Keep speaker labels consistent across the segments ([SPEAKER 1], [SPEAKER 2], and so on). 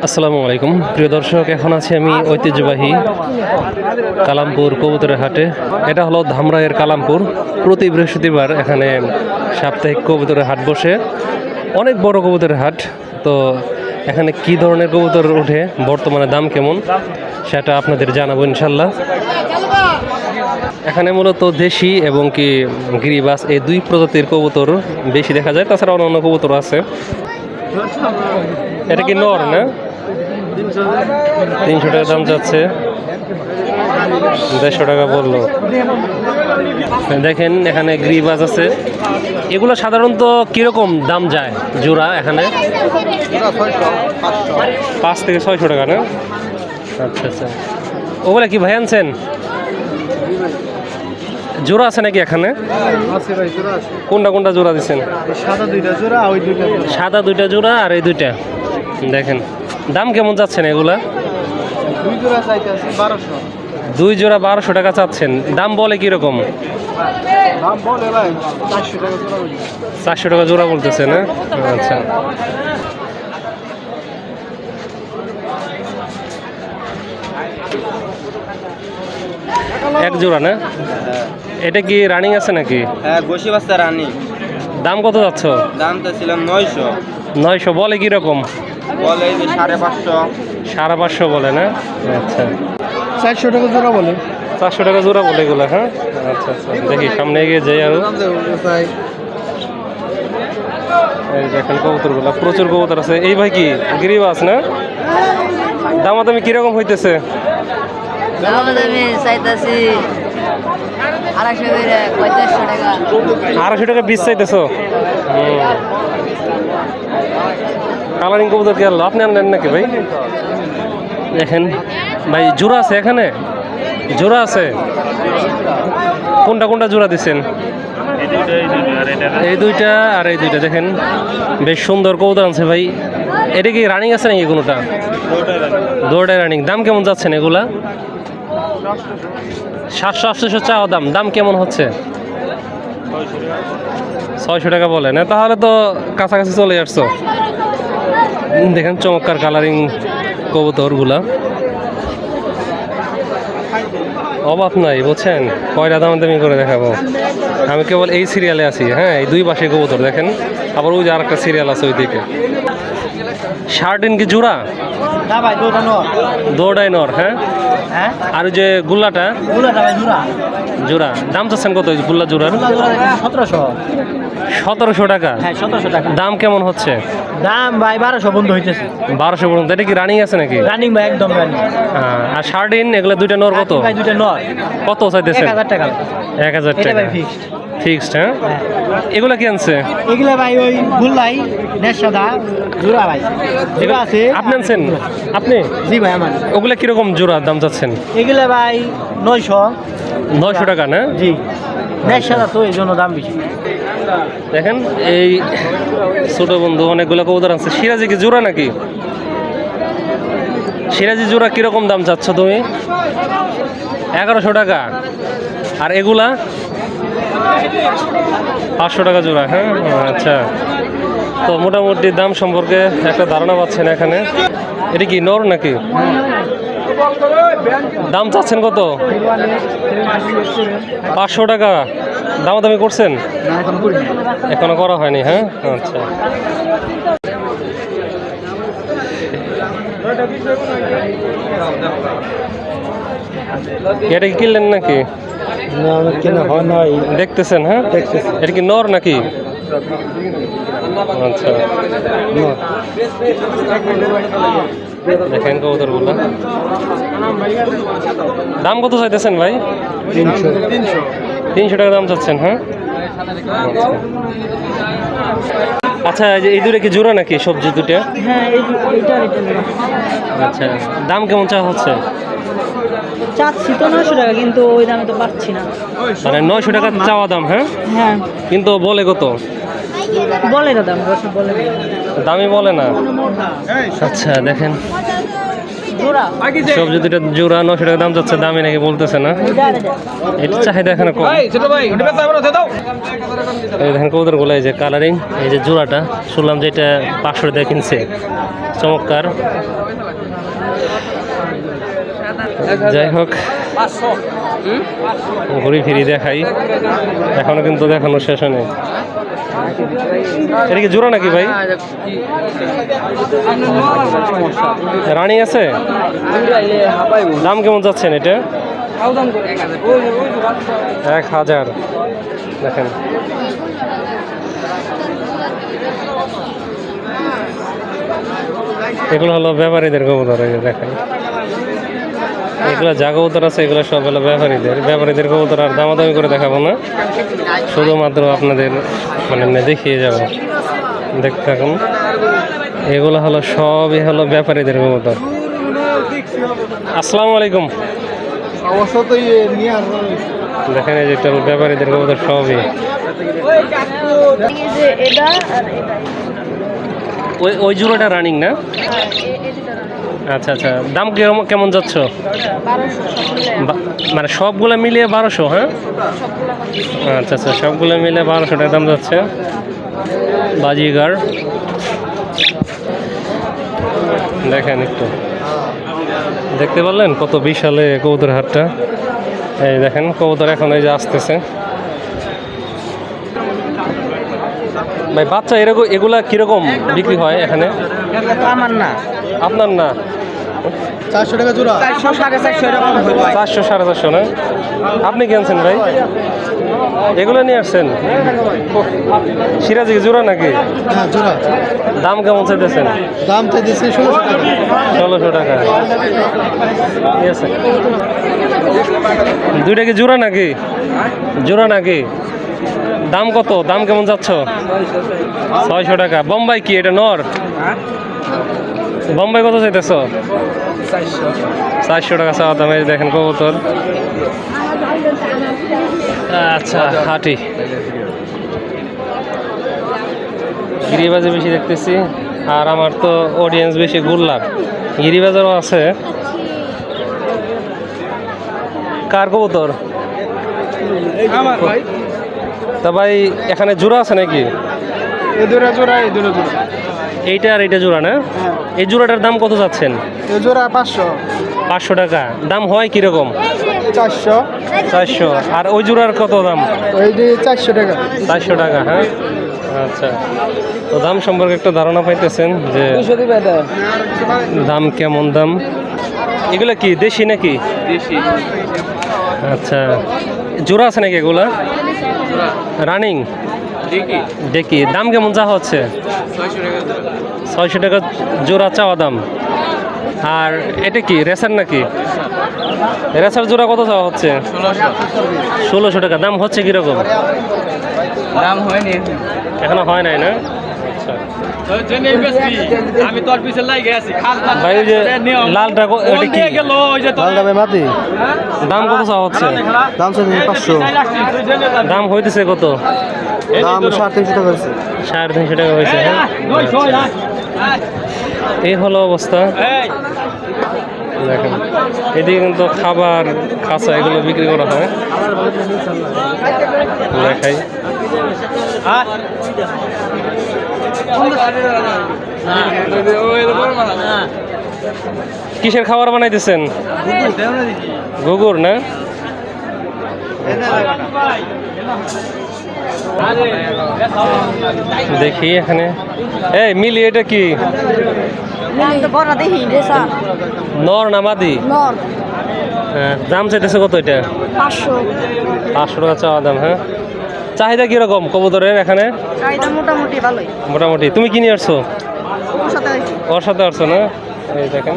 [SPEAKER 1] আসসালামু আলাইকুম প্রিয় দর্শক, এখন আছি আমি ঐতিহ্যবাহী কালামপুর কবুতরের হাটে। এটা হলো ধামরাইয়ের কালামপুর। প্রতি বৃহস্পতিবার এখানে সাপ্তাহিক কবুতরের হাট বসে, অনেক বড় কবুতরের হাট। তো এখানে কি ধরনের কবুতর ওঠে, বর্তমানে দাম কেমন, সেটা আপনাদের জানাবো ইনশাল্লাহ। এখানে মূলত দেশি এবং কি গিরিবাস এই দুই প্রজাতির কবুতর বেশি দেখা যায়, তাছাড়া অন্য কবুতর আছে। এটা কি নর না? 300 টাকা দাম যাচ্ছে, 150 টাকা বললো। দেখেন এখানে গ্রিবাজ আছে। এগুলো সাধারণত কিরকম দাম যায় জোড়া? এখানে 5 থেকে 600 টাকা না? আচ্ছা আচ্ছা, ওগুলা কি ভাই আনছেন? জোড়া আছে নাকি এখানে? কোনটা কোনটা জোড়া দিচ্ছেন? সাদা দুইটা জোড়া আর এই দুইটা। দেখেন দাম কেমন যাচ্ছেন এগুলা? 2 জোড়া 1200 টাকা চাচ্ছেন। দাম বলে কিরকম? 400 টাকা জোড়া বলতেছে না? আচ্ছা, এক জোড়া না? এটা কি রানিং আছে নাকি?
[SPEAKER 2] হ্যাঁ, গোশি বাচ্চা রানী।
[SPEAKER 1] দাম কত যাচ্ছ?
[SPEAKER 2] দাম তো ছিলাম 900।
[SPEAKER 1] 900 বলে কিরকম?
[SPEAKER 2] বলে যে 550।
[SPEAKER 1] 550 বলে না? আচ্ছা,
[SPEAKER 3] 400 টাকা জোড়া বলে।
[SPEAKER 1] 400 টাকা জোড়া বলে এগুলো। হ্যাঁ আচ্ছা আচ্ছা, দেখি সামনে এগিয়ে যাই আরো। এই দেখেন কবুতরগুলো, প্রচুর কবুতর আছে। এই ভাই কি গিরিবাস না? দামাদামি কিরকম হইতেছে?
[SPEAKER 4] দামাদামি চাইতাছি 250 টাকা।
[SPEAKER 1] 250 টাকা বীজ চাইতেছো? কালারিং কবুতর কি আনলো? আপনি আনলেন নাকি ভাই? দেখেন ভাই, জোড়া আছে এখানে? জোড়া আছে? কোনটা কোনটা জোড়া দিচ্ছেন? এই দুইটা আর এই দুইটা। দেখেন বেশ সুন্দর কবুতর আনছে ভাই। এটা কি রানিং আছে নাকি কোনোটা? দুটোটাই রানিং। দাম কেমন যাচ্ছেন এগুলা? 700-800 চাওয়া দাম। দাম কেমন হচ্ছে? 600 টাকা বলে না? তাহলে তো কাছাকাছি চলে আসছো। দেখেন চমৎকার কালারিং কবুতরগুলা, অভাব নাই বুঝছেন। কয়টা দামাদামি করে দেখাবো, আমি কেবল এই সিরিয়ালে আছি। হ্যাঁ, এই দুই পাশে কবুতর দেখেন, আবার ওই যে আর একটা সিরিয়াল আছে ওই দিকে। শার্টিন কি জোড়া?
[SPEAKER 3] না ভাই, দুটো নর।
[SPEAKER 1] দৌড়াই নর। হ্যাঁ,
[SPEAKER 3] হ্যাঁ,
[SPEAKER 1] আর ওই যে গুল্লাটা
[SPEAKER 3] গুলাটা ভাই জোড়া।
[SPEAKER 1] জোড়া। দাম চাচ্ছেন কত ওই গুল্লা জোড়ার?
[SPEAKER 3] গুলা জোড়া দেখেন 1700।
[SPEAKER 1] 1700 টাকা?
[SPEAKER 3] হ্যাঁ, 1700 টাকা।
[SPEAKER 1] দাম কেমন হচ্ছে?
[SPEAKER 3] দাম ভাই 1200 বন্ধ হইতেছে।
[SPEAKER 1] 1200 পর্যন্ত। এটা কি রানিং আছে নাকি?
[SPEAKER 3] রানিং ভাই, একদম রানিং।
[SPEAKER 1] আর শার্টিন এগুলো দুইটা নর কত?
[SPEAKER 3] ভাই দুটো নর।
[SPEAKER 1] কত চাইতেছেন?
[SPEAKER 3] 1000 টাকা।
[SPEAKER 1] 1000
[SPEAKER 3] এটা
[SPEAKER 1] টাকা
[SPEAKER 3] ভাই ফিক্সড।
[SPEAKER 1] ফিক্সড। হ্যাঁ,
[SPEAKER 3] হ্যাঁ,
[SPEAKER 1] এগুলা কি আনছে?
[SPEAKER 3] এগুলা ভাই ওই গুলাই নেশ সাদা জোড়া ভাই। জোড়া আছে।
[SPEAKER 1] আপনি আনছেন? আপনি?
[SPEAKER 3] জি ভাই, আমার।
[SPEAKER 1] ওগুলা কিরকম জোড়া দাম চাচ্ছেন?
[SPEAKER 3] এগুলা ভাই 900।
[SPEAKER 1] 900 টাকা না?
[SPEAKER 3] জি, নেশ সাদা তো এই জন্য দাম বেশি।
[SPEAKER 1] দেখেন এই ছোট বন্ধু অনেকগুলো কবুতর আছে। সিরাজি কি জোড়া নাকি? সিরাজি জোড়া কিরকম দাম চাচ্ছ তুমি? 1100 টাকা। আর এগুলা 500 টাকা জোড়া। হ্যাঁ আচ্ছা, তো মোটামুটি দাম সম্পর্কে একটা ধারণা পাচ্ছেন এখানে। এটা কি নর নাকি? দাম চাচ্ছেন কত? 500 টাকা। দামাদামি করছেন? এখনো করা হয়নি। হ্যাঁ আচ্ছা, এটা কি কিনলেন নাকি? দেখতেছেন? হ্যাঁ, এটা কি নর নাকি? আচ্ছা, দেখেন কবুতরগুলো। দাম কত চাইতেছেন ভাই? 300 টাকা দাম চাচ্ছেন। হ্যাঁ আচ্ছা, এই দুটো কি জোড়া নাকি সবজি দুটো?
[SPEAKER 3] হ্যাঁ, এইটা
[SPEAKER 1] আচ্ছা, দাম কেমন চা হচ্ছে?
[SPEAKER 3] চাচ্ছি তো 900 টাকা, কিন্তু ওই দামে তো পাচ্ছি না।
[SPEAKER 1] মানে 900 টাকা চাওয়া দাম? হ্যাঁ,
[SPEAKER 3] হ্যাঁ,
[SPEAKER 1] কিন্তু বলে কত?
[SPEAKER 3] বলে না দাম, বলে
[SPEAKER 1] দামই বলে না। আচ্ছা দেখেন সবজি দুটো জোড়া 900 টাকা দাম যাচ্ছে, দামই নাকি বলতেছে না। এটা চাহিদা এখানে কম। এই দেখেন কবুতরগুলো, এই যে কালারিং, এই যে জোড়াটা শুনলাম যে এটা 500 টাকা কিনছে, চমৎকার। যাই হোক, ঘুরি ফিরি দেখাই, এখনো কিন্তু দেখানো শেষ নেই। এটা কি জোড়া নাকি ভাই? রানিং আছে? দাম কেমন যাচ্ছেন এটা? 1000। দেখেন এগুলো হলো ব্যাপারীদের কবুতর, এই যে দেখেন এগুলো যা কবুতর আছে এগুলো সব হলো ব্যাপারীদের কবুতর। আর দামাদামি করে দেখাবো না, শুধুমাত্র আপনাদের মানে দেখিয়ে যাব, দেখতে থাকুন। এগুলো হলো সবই হলো ব্যাপারীদের কবুতর। আসসালামু আলাইকুম। দেখেন এই যে এটা ব্যাপারীদের কবুতর সবই। ওই জোড়াটা রানিং না? আচ্ছা আচ্ছা, দাম কেমন যাচ্ছ? মানে সবগুলো মিলিয়ে 1200? হ্যাঁ, আচ্ছা আচ্ছা, সবগুলো মিলে 1200 টাকা দাম যাচ্ছে। বাজিগার দেখেন, একটু দেখতে পারলেন কত বিশালে কবুতর হাটটা। এই দেখেন কবুতর এখন এই যে আসতেছে। ভাই বাচ্চা এগুলা কিরকম বিক্রি হয় এখানে?
[SPEAKER 3] আমার না,
[SPEAKER 1] আপনার না?
[SPEAKER 3] 400 টাকা জোড়া, 400 450 এরকম।
[SPEAKER 1] 400 450 না? আপনি কিনছেন ভাই? এগুলো নিয়ে আসছেন? সিরাজি জোড়া নাকি?
[SPEAKER 3] হ্যাঁ জোড়া।
[SPEAKER 1] দাম কেমন চাইতেছেন?
[SPEAKER 3] দাম তো দিছি 1600 টাকা।
[SPEAKER 1] 1600 টাকা। ঠিক আছে। দুইটা কি জোড়া নাকি? জোড়া নাকি? দাম কত? দাম কেমন যাচ্ছ? 600 টাকা। বোম্বাই কি এটা নর? বোম্বাই কত চাইতেছ? 400 টাকা চাওয়া দাম। এই দেখেন কবুতর। আচ্ছা, হাঁটি গিরিবাজে বেশি দেখতেছি, আর আমার তো অডিয়েন্স বেশি গুল্লার। গিরিবাজারও আছে। কার কবুতর? তা ভাই এখানে জোড়া আছে নাকি? এইটা আর এইটা জোড়া না? এই জোড়াটার দাম কত যাচ্ছেন?
[SPEAKER 3] জোড়া 500।
[SPEAKER 1] 500 টাকা। দাম হয় কিরকম?
[SPEAKER 3] 400।
[SPEAKER 1] 400। আর ওই জোড়ার কত দাম?
[SPEAKER 3] ওই যে 400 টাকা।
[SPEAKER 1] 400 টাকা। হ্যাঁ, আচ্ছা। তো দাম সম্পর্কে একটু ধারণা পাইতেছেন যে দাম কেমন দাম। এগুলো কি দেশি নাকি?
[SPEAKER 2] দেশি।
[SPEAKER 1] আচ্ছা, জোড়া আছে নাকি এগুলা? রানিং দেখি। দাম কেমন যা হচ্ছে? 600 টাকা জোড়া চাওয়া দাম। আর এটা কি রেসার নাকি? রেসার জোড়া কত চাওয়া হচ্ছে? 1600 টাকা। দাম হচ্ছে কিরকম?
[SPEAKER 2] দাম হয়নি
[SPEAKER 1] এখনো হয় নাই না? আচ্ছা
[SPEAKER 2] আমি তোর পিছনে লাগে আছি।
[SPEAKER 1] ভাই, ওই যে লালটা ওটা কি?
[SPEAKER 3] লালটা ভাই মাটি।
[SPEAKER 1] দাম কত চাওয়া হচ্ছে?
[SPEAKER 3] দাম চাইছে 500।
[SPEAKER 1] দাম হইতেছে কত?
[SPEAKER 3] দাম 350 টাকা হয়েছে।
[SPEAKER 1] 350 টাকা হয়েছে। হ্যাঁ, আচ্ছা। এই হলো অবস্থা। দেখেন এদিকে কিন্তু খাবার খাঁচা এগুলো বিক্রি করা হয়। দেখাই। কিসের খাবার বানাইতেছেন? গুগুর না? দেখি এখানে। এই মিলি, এটা কি নর না মাদি? হ্যাঁ, দাম চাইতেছে কত এটা? 500 টাকা চাওয়া দাম। হ্যাঁ, চাহিদা কিরকম কবুতরের এখানে?
[SPEAKER 4] মোটামুটি ভালোই।
[SPEAKER 1] মোটামুটি। তুমি কি নিয়ে আসছো? ওর সাথে আসছো না? এই দেখেন।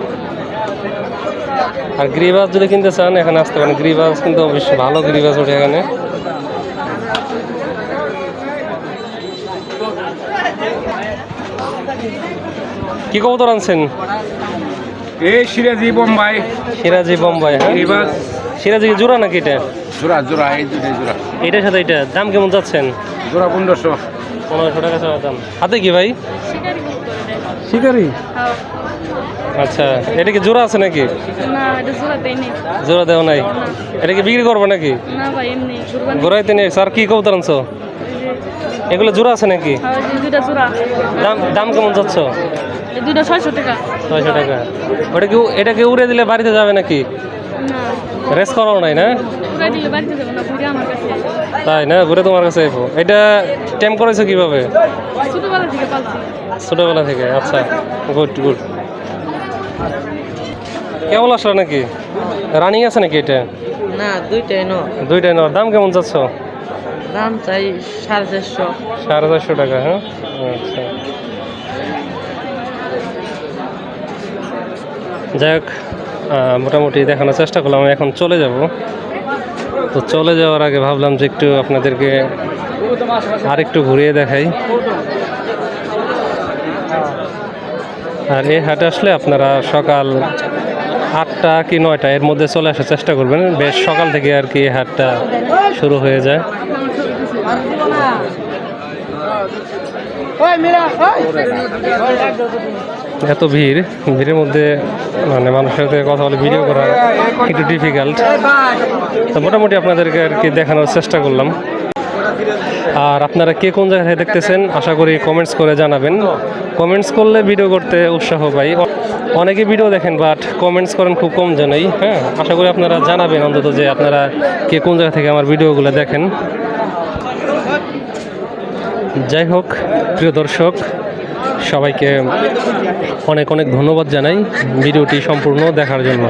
[SPEAKER 1] আর গ্রিবাস যদি কিনতে চান এখানে আসতে পারেন। গ্রিবাস কিন্তু বেশ ভালো গ্রিবাস ওঠে এখানে। কি কবুতর আনছেন?
[SPEAKER 2] এই সিরাজি বোম্বাই।
[SPEAKER 1] সিরাজি বোম্বাই। হ্যাঁ, সিরাজি কি জোড়া নাকি এটা?
[SPEAKER 2] জোড়া জোড়া, এই দুটাই জোড়া।
[SPEAKER 1] এটার সাথে এটা দাম কেমন যাচ্ছেন?
[SPEAKER 2] জোড়া 1500।
[SPEAKER 1] 1500 টাকা চাওয়া দাম। হাতে কি ভাই? শিকারি। আচ্ছা, এটা কি জোড়া আছে নাকি?
[SPEAKER 5] না এটা জোড়া দেয়নি।
[SPEAKER 1] জোড়া দেওয়া নাই। এটা কি বিক্রি করবো নাকি?
[SPEAKER 5] না ভাই এমনি কুরবানি।
[SPEAKER 1] গোড়াইতে নিয়ে স্যার কি কবুতর আনছো? এগুলো জোড়া আছে নাকি?
[SPEAKER 5] আর এই দুইটা জোড়া।
[SPEAKER 1] দাম কেমন যাচ্ছ?
[SPEAKER 5] এই দুইটা 600 টাকা।
[SPEAKER 1] 600 টাকা। এটা কি উড়ে দিলে বাড়িতে যাবে নাকি?
[SPEAKER 5] না
[SPEAKER 1] রেস করাও নাই না?
[SPEAKER 5] পুরাই দিলে বাড়িতে যাবো না, ঘুরে আমার কাছে।
[SPEAKER 1] তাই না, ঘুরে তোমার কাছে আইবো। এটা টেম করেছো কিভাবে?
[SPEAKER 5] ছোটবেলা থেকে পালছি।
[SPEAKER 1] ছোটবেলা থেকে। আচ্ছা, গুড গুড। কেবল আসলো নাকি? রানিং আছে নাকি এটা?
[SPEAKER 3] না দুইটাই নো।
[SPEAKER 1] দুইটাই নেওয়ার দাম কেমন যাচ্ছ?
[SPEAKER 3] দাম চাই 450।
[SPEAKER 1] 450 টাকা। হ্যাঁ, আচ্ছা। যাই হোক, মোটামুটি দেখানোর চেষ্টা করলাম। আমি এখন চলে যাব। তো চলে যাওয়ার আগে ভাবলাম যে একটু আপনাদেরকে আরেকটু ঘুরিয়ে দেখাই। আর এই হাটে আসলে আপনারা সকাল 8টা কি 9টা এর মধ্যে চলে আসার চেষ্টা করবেন। বেশ সকাল থেকে আর কি এই হাটটা শুরু হয়ে যায়। এত ভিড়ের মধ্যে মানে মানুষের সাথে কথা বলে ভিডিও করা একটু ডিফিকাল্ট। তো মোটামুটি আপনাদেরকে আর কি দেখানোর চেষ্টা করলাম। আর আপনারা কে কোন জায়গা থেকে দেখতেছেন আশা করি কমেন্টস করে জানাবেন। কমেন্টস করলে ভিডিও করতে উৎসাহ পাই। অনেকে ভিডিও দেখেন বাট কমেন্টস করেন খুব কম জনই। হ্যাঁ, আশা করি আপনারা জানাবেন অন্তত যে আপনারা কে কোন জায়গা থেকে আমার ভিডিওগুলো দেখেন। যাই হোক, প্রিয় দর্শক, সবাইকে অনেক অনেক ধন্যবাদ জানাই ভিডিওটি সম্পূর্ণ দেখার জন্য।